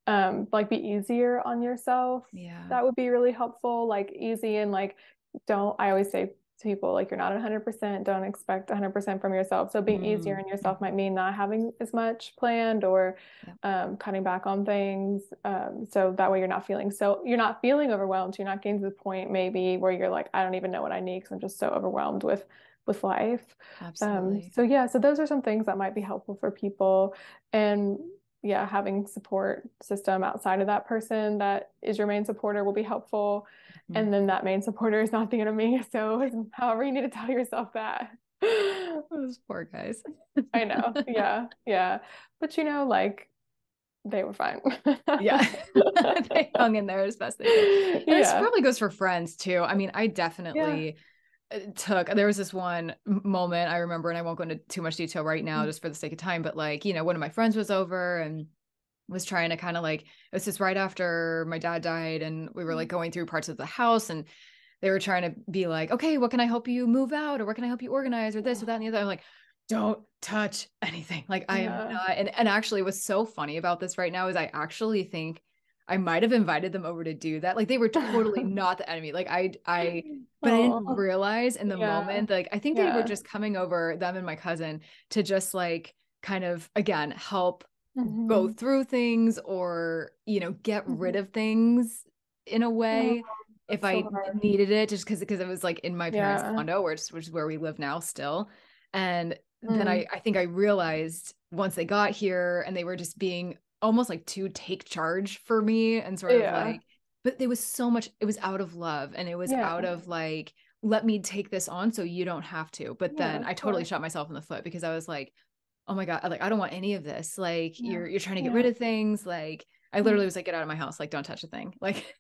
like be easier on yourself, Yeah. that would be really helpful. Like easy and like don't I always say to people, like you're not 100%, don't expect 100% from yourself. So being easier on yourself might mean not having as much planned, or cutting back on things. So that way you're not feeling overwhelmed. So you're not getting to the point maybe where you're like, I don't even know what I need because I'm just so overwhelmed with life. Absolutely. So yeah, so those are some things that might be helpful for people. And yeah, having support system outside of that person that is your main supporter will be helpful. Mhm. And then that main supporter is not the enemy. So however you need to tell yourself that. Those poor guys. I know. Yeah. Yeah. But like they were fine. Yeah. They hung in there as best they could. And this Yeah. probably goes for friends too. I mean, I Yeah. definitely there was this one moment I remember, and I won't go into too much detail right now just for the sake of time, but like, one of my friends was over and was trying to kind of like, it was just right after my dad died, and we were like going through parts of the house, and they were trying to be like, okay, what can I help you move out, or what can I help you organize, or this or that and the other. I'm like, don't touch anything. Like, I am Yeah. not. And actually what's so funny about this right now is I actually think I might have invited them over to do that. Like, they were totally not the enemy. Like, but I didn't Oh, realize in the yeah. moment, like, I think they were Yeah. just coming over, them and my cousin, to just like kind of again help go Hmm. through things, or get rid Hmm. of things in a Oh, way if that's so I hard. needed it, just because it was like in my parents' Yeah. condo, which is where we live now still. And then Mm. I think I realized once they got here, and they were just being almost like to take charge for me, and sort of Yeah. like, but there was so much, it was out of love, and it was out Yeah. of like, let me take this on so you don't have to. But Yeah, then of I totally course. shot myself in the foot, because I was like, oh my God, like, I don't want any of this. Like, Yeah. you're trying to get rid Yeah. of things. Like, I Yeah. literally was like, get out of my house. Like, don't touch a thing. Like,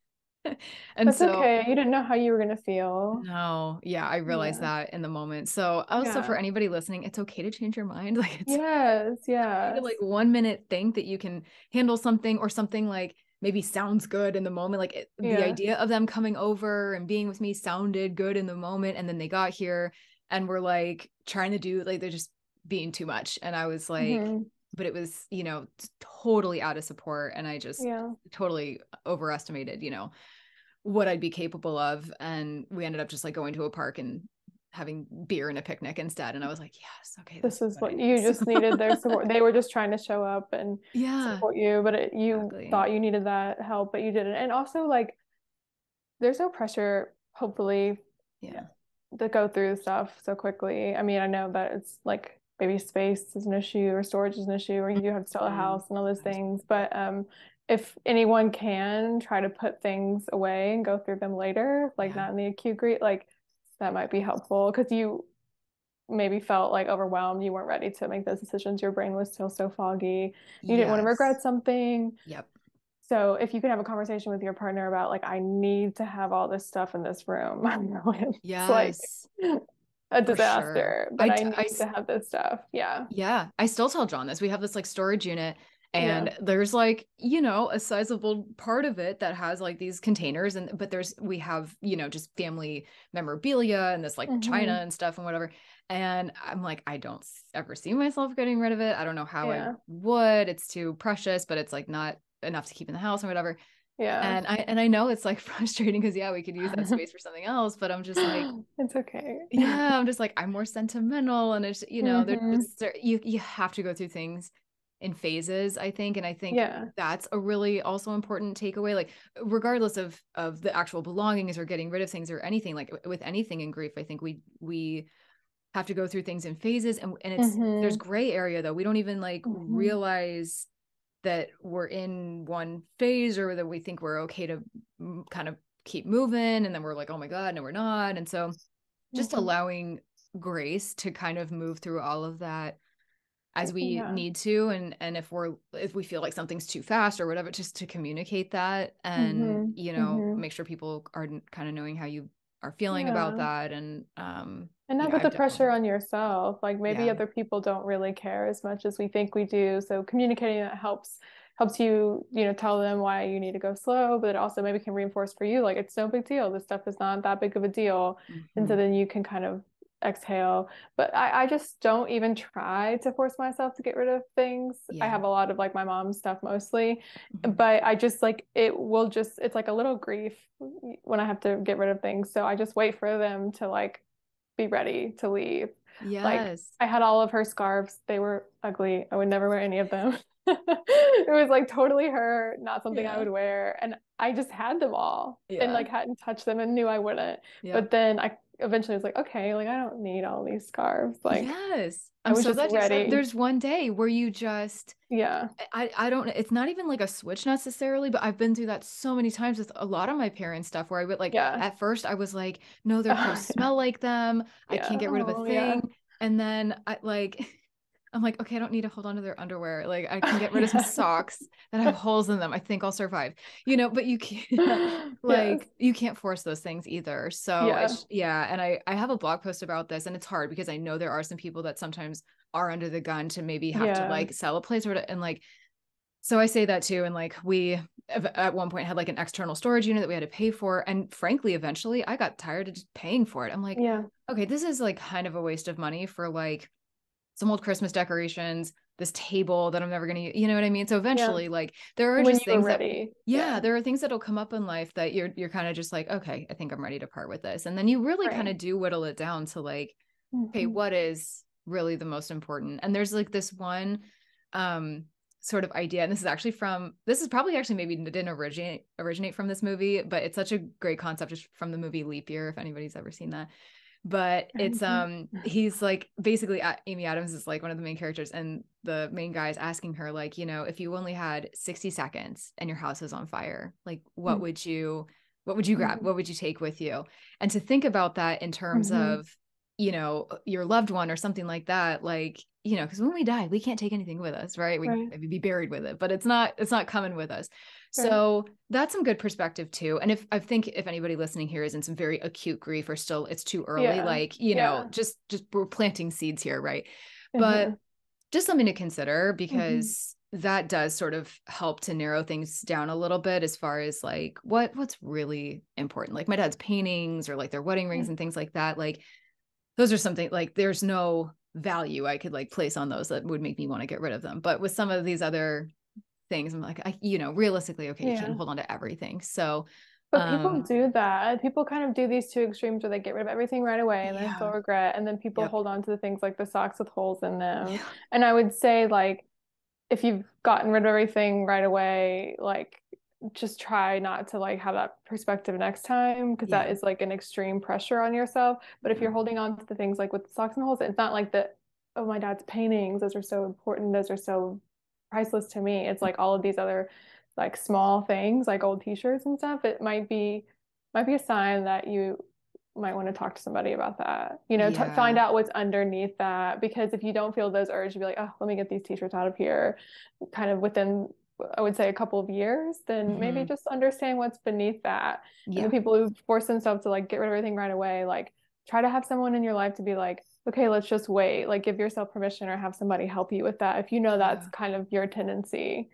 and That's so, okay. You didn't know how you were gonna feel. no, yeah, I realized Yeah. that in the moment. So also, for Yeah. anybody listening, it's okay to change your mind. Like, it's Yes. okay to like Yes. 1 minute think that you can handle something, or something like maybe sounds good in the moment. Like, the Yeah. idea of them coming over and being with me sounded good in the moment. And then they got here and were like trying to do, like, they're just being too much. And I was like, Hmm. but it was, totally out of support. And I just Yeah. totally overestimated, what I'd be capable of. And we ended up just like going to a park and having beer and a picnic instead. And I was like, yes, okay, this This is is what I what need. you So, just needed their support. They were just trying to show up and yeah, support you, but you exactly. thought you needed that help, but you didn't. And also, like, there's no pressure, hopefully, Yeah. to go through stuff so quickly. I mean, I know that it's like maybe space is an issue, or storage is an issue, or you have to sell a Mm, house and all those things. absolutely. But if anyone can try to put things away and go through them later, like Yeah. not in the acute grief, like that might be helpful, because you maybe felt like overwhelmed. You weren't ready to make those decisions. Your brain was still so foggy. You didn't want to Yes. regret something. Yep. So if you can have a conversation with your partner about, like, I need to have all this stuff in this room. I know it's like Yes, a for sure. disaster, but I need to have this stuff. Yeah. Yeah, I still tell John this. We have this like storage unit, Yeah. and there's like, a sizable part of it that has like these containers, and but we have, just family memorabilia and this like china Hmm. and stuff and whatever. And I'm like, I don't ever see myself getting rid of it. I don't know how I Yeah. would. It's too precious, but it's like not enough to keep in the house or whatever. Yeah. And I know it's like frustrating, because yeah, we could use that space for something else, but I'm just like, It's okay. yeah, I'm just like, I'm more sentimental, and it's, there's Hmm. just you have to go through things in phases, I think. And I think Yeah. that's a really also important takeaway. Like, regardless of the actual belongings or getting rid of things or anything, like with anything in grief, I think we have to go through things in phases, and there's Hmm. gray area though. We don't even like Hmm. realize that we're in one phase, or that we think we're okay to kind of keep moving, and then we're like, oh my God, no, we're not. And so just Hmm. allowing grace to kind of move through all of that as we Yeah. need to. And if we feel like something's too fast or whatever, just to communicate that, and Hmm. Hmm. make sure people are kind of knowing how you are feeling about Yeah. that. And And not yeah, put I've the definitely pressure had on to. yourself. Like maybe Yeah. other people don't really care as much as we think we do. So communicating that helps you, tell them why you need to go slow, but it also maybe can reinforce for you, like, it's no big deal. This stuff is not that big of a deal. And so Hmm. then you can kind of exhale. But I just don't even try to force myself to get rid of things. I Yeah. have a lot of like my mom's stuff mostly, Hmm. but I just like it's like a little grief when I have to get rid of things. So I just wait for them to like be ready to leave. Like Yes. I had all of her scarves. They were ugly. I would never wear any of them. It was like totally her, not something I Yeah. would wear. And I just had them all and Yeah. like hadn't touched them and knew I wouldn't. Yep. But then I eventually was like, okay, like I don't need all these scarves. Like Yes. I I'm was so just glad you said ready. there's one day where you just Yeah. I don't it's not even like a switch necessarily, but I've been through that so many times with a lot of my parents' stuff where I would like Yeah. at first I was like, no, their clothes Oh, yeah. smell like them. I Yeah. can't get rid of a Oh, yeah. thing. And then I like I'm like, okay, I don't need to hold on to their underwear. Like I can get rid of some Yeah. socks that have holes in them. I think I'll survive. But you can't Yes. like you can't force those things either. So Yeah. it's yeah, and I have a blog post about this and it's hard because I know there are some people that sometimes are under the gun to maybe have to Yeah. like sell a place or and like so I say that too. And like we at one point had like an external storage unit that we had to pay for. And frankly, eventually I got tired of just paying for it. I'm like, Yeah. okay, this is like kind of a waste of money for like some old Christmas decorations, this table that I'm never going to use. You know what I mean? So Yeah. eventually, like there are When just you were things that, ready. yeah, Yeah. there are things that'll come up in life that you're kind of just like, okay, I think I'm ready to part with this. And then you really kind Right. of do whittle it down to like, okay, Hmm. what is really the most important? And there's like this one um sort of idea, and this is probably actually maybe didn't originate from this movie, but it's such a great concept just from the movie Leap Year, if anybody's ever seen that. But it's he's like basically Amy Adams is like one of the main characters, and the main guy is asking her like, if you only had 60 seconds and your house is on fire, like what would you grab, Hmm. what would you take with you? And to think about that in terms Hmm. of your loved one or something like that, like because when we die we can't take anything with us, right? We Right. maybe be buried with it, but it's not coming with us. Right. So that's some good perspective too. And if I think if anybody listening here is in some very acute grief or still it's too early, Yeah. like Yeah. just we're planting seeds here, right? But Hmm. just something to consider Hmm. because that does sort of help to narrow things down a little bit as far as like what's really important. Like my dad's paintings or like their wedding rings and things like that, like those are something like there's no value I could like place on those that would make me want to get rid of them. But with some of these other things, I'm like, realistically, okay, you can't Yeah. hold on to everything. So, But people um, do that. People kind of do these two extremes where they get rid of everything right away and then feel yeah, regret. And then people yep, hold on to the things like the socks with holes in them. yeah, And I would say, like, if you've gotten rid of everything right away, like, just try not to like have that perspective next time because that yeah, is like an extreme pressure on yourself. But if yeah, you're holding on to the things like with the socks and holes, it's not like the, oh, my dad's paintings, those are so important, those are so priceless to me. It's like all of these other like small things like old t-shirts and stuff. It might be a sign that you might want to talk to somebody about that. Find yeah, out what's underneath that because if you don't feel those urges to be like, oh, let me get these t-shirts out of here kind of within I would say a couple of years, then maybe hmm, just understand what's beneath that. And the yeah, people who force themselves to like get rid of everything right away, like try to have someone in your life to be like, okay, let's just wait. Like give yourself permission or have somebody help you with that if you know that's yeah. kind of your tendency.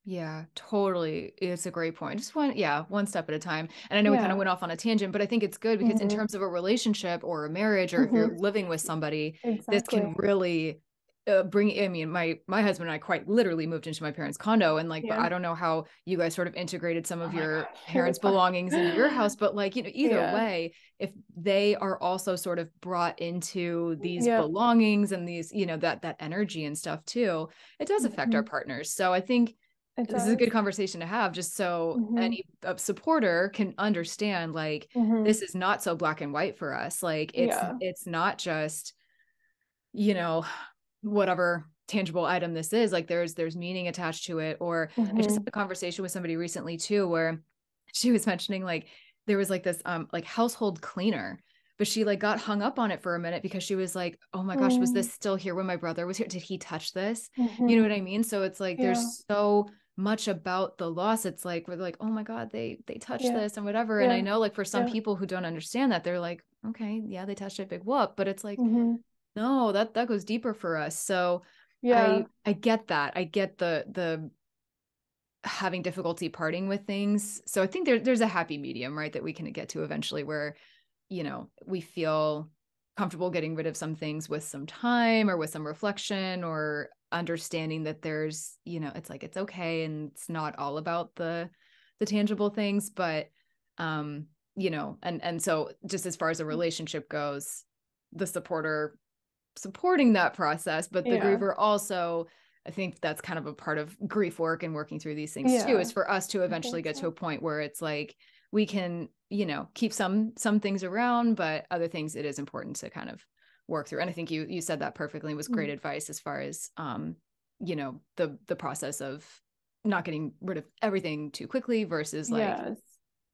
Yeah, totally. It's a great point. Just one step at a time. And I know we kind of Yeah. went off on a tangent, but I think it's good because in Hmm. terms of a relationship or a marriage, or if you're Hmm. living with somebody, this can Exactly. really I mean, my husband and I quite literally moved into my parents' condo, and like, but I Yeah. don't know how you guys sort of integrated some Oh of my your gosh. It parents' was fun. belongings into your house, but like, either Yeah. way, if they are also sort of brought into these Yep. belongings and these, that energy and stuff too, it does affect our Hmm. partners. So I think It this is a good does. conversation to have just so Hmm. any supporter can understand like Hmm. this is not so black and white for us, like Yeah. it's not just you know whatever tangible item this is, like there's meaning attached to it. Or I just had Hmm. a conversation with somebody recently too where she was mentioning like there was like this like household cleaner, but she like got hung up on it for a minute because she was like, oh my gosh, was this still here when my brother was here? Did he touch this? You know Hmm. what I mean? So it's like Yeah. there's so much about the loss. It's like we're like, oh my god, they touched Yeah. this and whatever. And I Yeah. know like for some Yeah. people who don't understand that, they're like, okay, yeah, they touched it, big whoop. But it's like, Hmm. no, that goes deeper for us. So Yeah. I get that. I get the having difficulty parting with things. So I think there's a happy medium, right, that we can get to eventually where, we feel comfortable getting rid of some things with some time or with some reflection or understanding that there's, it's like it's okay and it's not all about the tangible things, but and so just as far as a relationship goes, the supporter supporting that process, but the Yeah. griever also, I think that's kind of a part of grief work and working through these things too, Yeah. is for us to I eventually think get to so. a point where it's like we can, keep some things around, but other things it is important to kind of work through. And I think you said that perfectly. It was great advice as far as the process of not getting rid of everything too quickly versus like Yes.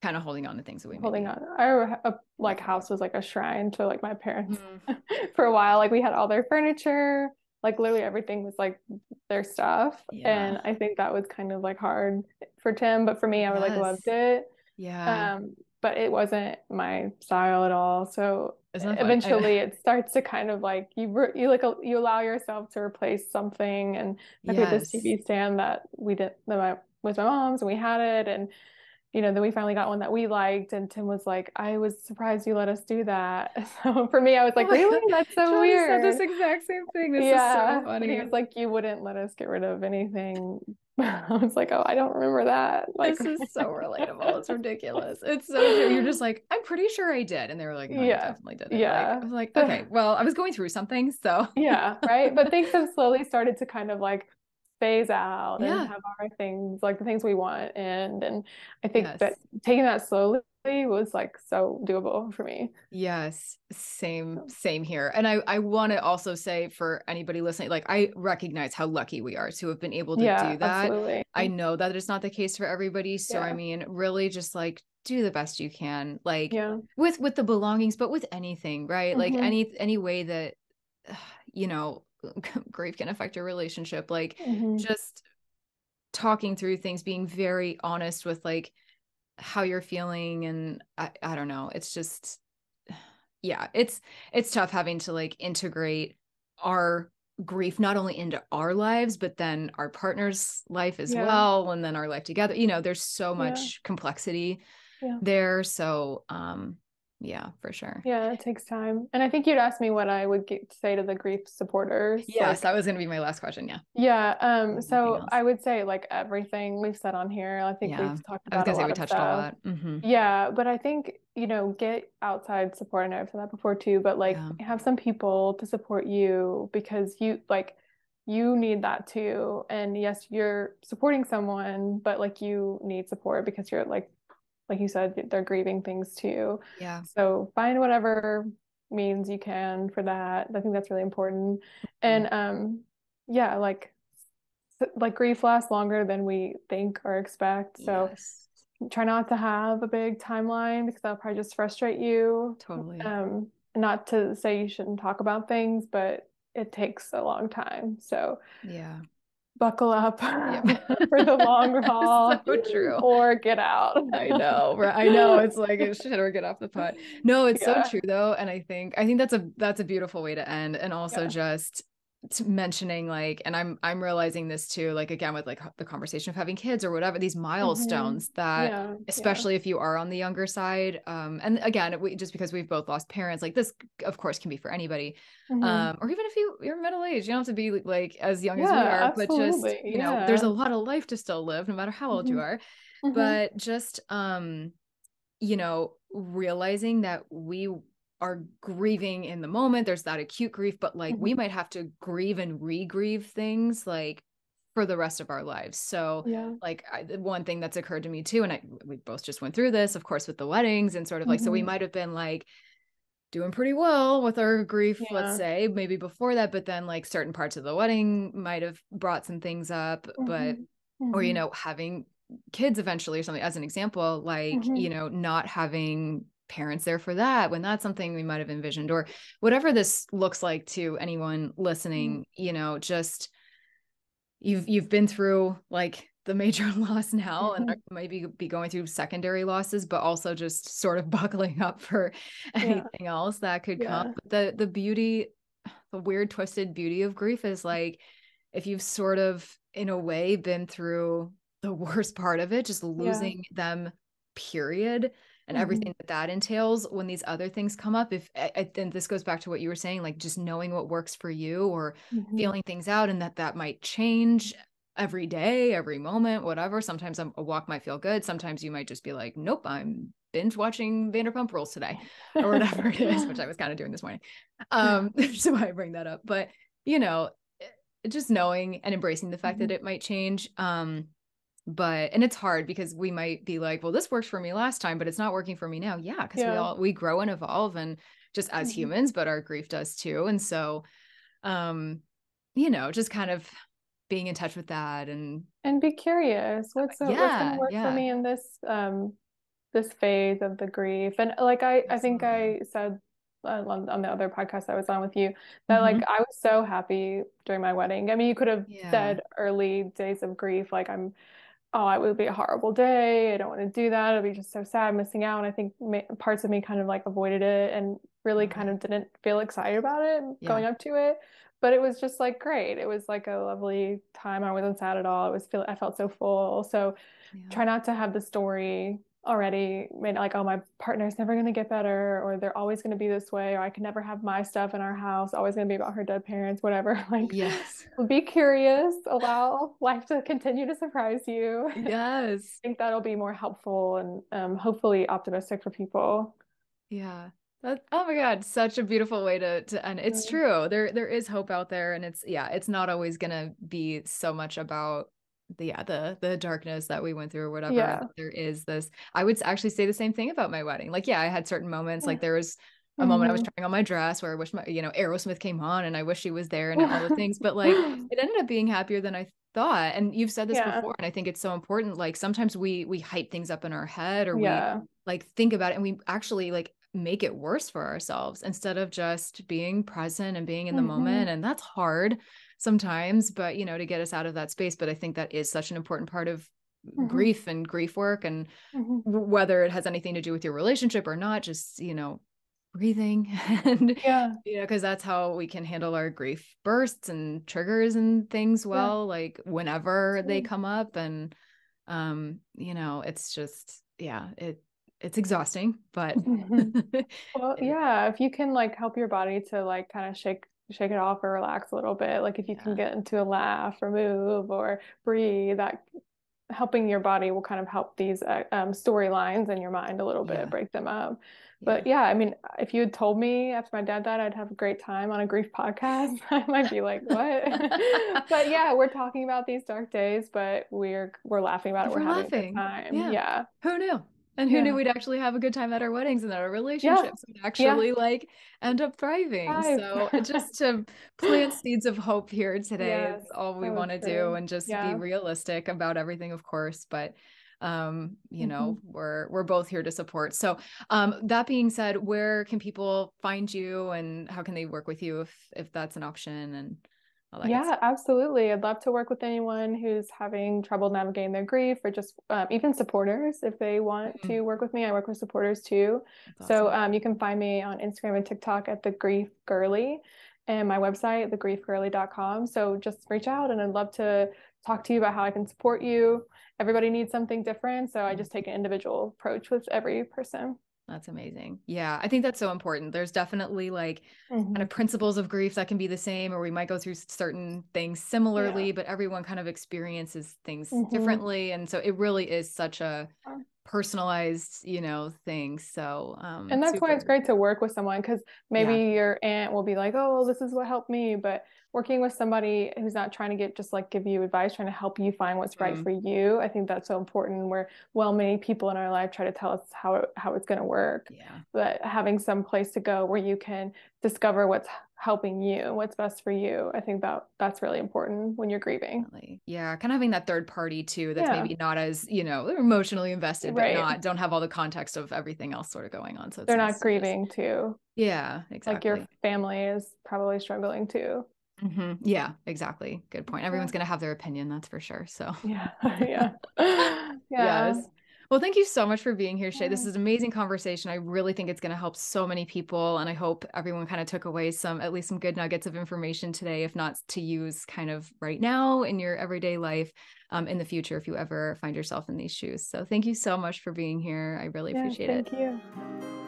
kind of holding on to things that we Holding maybe on. Our love like more. house was like a shrine to like my parents Mm. for a while. Like we had all their furniture, like literally everything was like their stuff. Yeah. And I think that was kind of like hard for Tim, but for me, I would like loved Yes. it. Yeah. But it wasn't my style at all. So Isn't that funny? eventually it starts to kind of like you like you allow yourself to replace something. And like we had this Yes. TV stand that we did that was my mom's and we had it. And then we finally got one that we liked, and Tim was like, I was surprised you let us do that. So for me, I was Oh like, my really? God. That's so Johnny said this weird. exact same thing. This is so Yeah. He funny. was like, you wouldn't let us get rid of anything. I was like, oh, I don't remember that. Like, This is so relatable. It's ridiculous. It's so true. You're just like, I'm pretty sure I did. And they were like, no, you yeah. definitely didn't. Like, Yeah. I was like, So, okay, well, I was going through something. So yeah, right. But things have slowly started to kind of like phase out and yeah. have our things, like the things we want. And I think that Yes. taking that slowly was like so doable for me. Yes, same, So, same here. And I want to also say for anybody listening, like I recognize how lucky we are to have been able to yeah, do that. absolutely. I know that it's not the case for everybody. So I Yeah. mean, really just like do the best you can, like Yeah. with the belongings, but with anything, right? Like Hmm. any way that you know, grief can affect your relationship, like Hmm. just talking through things, being very honest with like how you're feeling and I don't know, it's just yeah, it's tough having to like integrate our grief not only into our lives but then our partner's life as Yeah. well and then our life together. There's so Yeah. much complexity Yeah. there, so yeah, for sure. Yeah, it takes time. And I think you'd ask me what I would say to the grief supporters. Yes, Like, that was going to be my last question. Yeah. yeah, Anything so else? I would say like everything we've said on here. I think Yeah, we've talked I was about a gonna say lot we of touched a stuff. lot. Hmm. Yeah, but I think, get outside support. I know I've said that before too, but like Yeah. have some people to support you because you need that too. And yes, you're supporting someone, but like you need support because you're like you said, they're grieving things too. Yeah. So find whatever means you can for that. I think that's really important. Mm. And yeah, like grief lasts longer than we think or expect. So Yes, try not to have a big timeline because that'll probably just frustrate you. totally. Not to say you shouldn't talk about things, but it takes a long time. So Yeah. buckle up Yep. for the long haul So true. or get out. I know, right? I know. It's like it should or get off the pot. No, it's so Yeah. true though, and I think that's a beautiful way to end. And also Yeah. just mentioning like, and I'm realizing this too, like again with like the conversation of having kids or whatever, these Hmm. milestones that, Yeah. Yeah. especially if you are on the younger side, and again, just because we've both lost parents, like this, of course, can be for anybody, Hmm. or even if you're middle aged, you don't have to be like as young as we Yeah, are, but just absolutely. there's a Yeah. lot of life to still live, no matter how old Hmm. you are, Hmm. but just realizing that we are grieving in the moment. There's that acute grief, but like we Hmm. might have to grieve and re-grieve things like for the rest of our lives. So Yeah. like one thing that's occurred to me too, and we both just went through this, of course, with the weddings and sort of like, so we Hmm. might have been like doing pretty well with our grief, let's Yeah. say, maybe before that, but then like certain parts of the wedding might have brought some things up, but, Hmm. or, Hmm. having kids eventually or something, as an example, like, Hmm. not having parents there for that when that's something we might have envisioned, or whatever this looks like to anyone listening, just you've been through like the major loss now and Hmm. maybe be going through secondary losses, but also just sort of buckling up for Yeah. anything else that could come. Yeah. But the beauty, the weird twisted beauty of grief is like if you've sort of in a way been through the worst part of it, just Yeah. losing them, period, and Hmm. everything that entails, when these other things come up, if and this goes back to what you were saying, like just knowing what works for you or Hmm. feeling things out and that might change, every day, every moment, whatever. Sometimes a walk might feel good. Sometimes you might just be like, nope, I'm binge watching Vanderpump Rules today or whatever it is, which I was kind of doing this morning. So I bring that up. But, you know, just knowing and embracing the fact that it might change. But and it's hard because we might be like, well, this worked for me last time, but it's not working for me now. Yeah, because Yeah. we grow and evolve, and just as humans, but our grief does too. And so um, just kind of being in touch with that. And be curious. What's going to Yeah, work for yeah. me in this phase of the grief? And like I think Absolutely. I said on the other podcast I was on with you that like Hmm. I was so happy during my wedding. I mean, you could have Yeah. said early days of grief like oh, it would be a horrible day. I don't want to do that. It'll be just so sad missing out. And I think parts of me kind of like avoided it and really kind Totally. of didn't feel excited about it Yeah. going up to it. But it was just like great. It was like a lovely time. I wasn't sad at all. I felt so full. So Yeah. try not to have the story already made like, oh, my partner's never going to get better, or they're always going to be this way, or I can never have my stuff in our house, always going to be about her dead parents, whatever. Like, Yes. be curious, allow life to continue to surprise you. I Yes. think that'll be more helpful and hopefully optimistic for people. Yeah. Oh my God, such a beautiful way to end. It's Mm. true. There is hope out there, and it's not always gonna be so much about the darkness that we went through or whatever. Yeah. There is this. I would actually say the same thing about my wedding. Like, yeah, I had certain moments. Like there was a moment I was Hmm. trying on my dress where I wish Aerosmith came on and I wish she was there and all the things, but like it ended up being happier than I thought. And you've said this Yeah. before, and I think it's so important. Like sometimes we hype things up in our head, or we Yeah. like think about it and we actually like make it worse for ourselves instead of just being present and being in the Hmm. moment. And that's hard sometimes, but to get us out of that space. But I think that is such an important part of Hmm. grief and grief work. And Hmm. whether it has anything to do with your relationship or not, just, breathing and, Yeah. because that's how we can handle our grief bursts and triggers and things Yeah. well, like whenever they Absolutely. come up. And, it's just, yeah, it's exhausting, but Well, it, yeah, if you can like help your body to like kind of shake it off or relax a little bit, like if you can yeah, get into a laugh or move or breathe, that helping your body will kind of help these storylines in your mind a little bit, yeah, break them up. yeah. But yeah, I mean, if you had told me after my dad died I'd have a great time on a grief podcast, I might be like, what? But yeah, we're talking about these dark days, but we're laughing about it. We're We're having a good laughing. time. Yeah. Yeah. Who knew? And who knew Yeah. we'd actually have a good time at our weddings and that our Yeah. relationships would Yeah. actually like end up thriving. 5. So just to plant seeds of hope here today is Yes, all we so want to do, true. and just be Yeah. realistic about everything, of course. But Hmm. we're both here to support. So that being said, where can people find you and how can they work with you if that's an option and all that good Yeah, stuff? absolutely. I'd love to work with anyone who's having trouble navigating their grief or just even supporters if they want Mhm. to work with me. I work with supporters too. That's So awesome. you can find me on Instagram and TikTok at The Grief Girly and my website, thegriefgirly.com. So just reach out and I'd love to talk to you about how I can support you. Everybody needs something different. So I just take an individual approach with every person. That's amazing. Yeah, I think that's so important. There's definitely like kind Hmm. of principles of grief that can be the same, or we might go through certain things Yeah. similarly, but everyone kind of experiences things Hmm. differently. And so it really is such a personalized, thing. So, And that's why it's super. great to work with someone because Yeah. maybe your aunt will be like, oh, well, this is what helped me. But working with somebody who's not trying to get just like give you advice, trying to help you find what's right Mm, for you, I think that's so important. Where many people in our life try to tell us how it's going to work, yeah. but having some place to go where you can discover what's helping you, what's best for you, I think that's really important when you're grieving. Definitely. Yeah. Kind of having that third party too, that's Yeah, maybe not as, emotionally invested, but right. don't have all the context of everything else sort of going on. So it's They're nice not to just, grieving too. yeah, Like your exactly. family is probably struggling too. Yeah, exactly. Good point. Yeah. Everyone's going to have their opinion, that's for sure. So, Yeah. Yeah. Yeah. yes. Well, thank you so much for being here, Shay. This Yeah. is an amazing conversation. I really think it's going to help so many people. And I hope everyone kind of took away at least some good nuggets of information today, if not to use kind of right now in your everyday life, in the future, if you ever find yourself in these shoes. So thank you so much for being here. I really Yes, appreciate it. thank you.